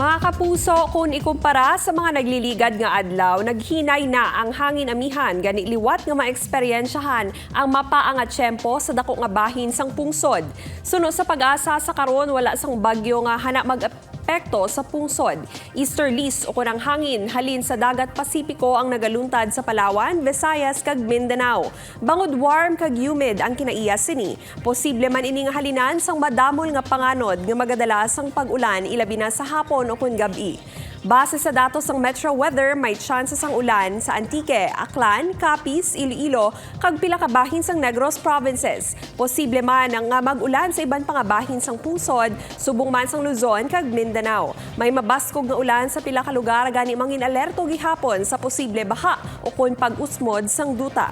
Mga kapuso, kung ikumpara sa mga nagliligad nga adlaw, naghinay na ang hangin amihan, gani liwat nga maeksperiensyahan ang mapaang nga tiyempo sa dako nga bahin sang pungsod. Suno sa pag-asa sa karon wala sang bagyo nga hana mag-epekto sa pungsod. Easterlies o kunang hangin halin sa dagat Pasipiko ang nagaluntad sa Palawan, Visayas kag Mindanao. Bangod warm kag humid ang kinaiya sini. Posible man ini nga halinan sang madamol nga panganod nga magadala sang pag-ulan ilabi na sa hapon o kun gabi. Base sa datos ng Metro Weather, may chances ang ulan sa Antique, Aklan, Capiz, Iloilo, kag pila ka bahin sang Negros provinces. Posible man ang mag-ulan sa iban pang bahin sang Pusod, subong man sang Luzon kag Mindanao. May mabaskog nga ulan sa pila ka lugar gani mangin alerto gihapon sa posible baha o kun pag-usmod sang duta.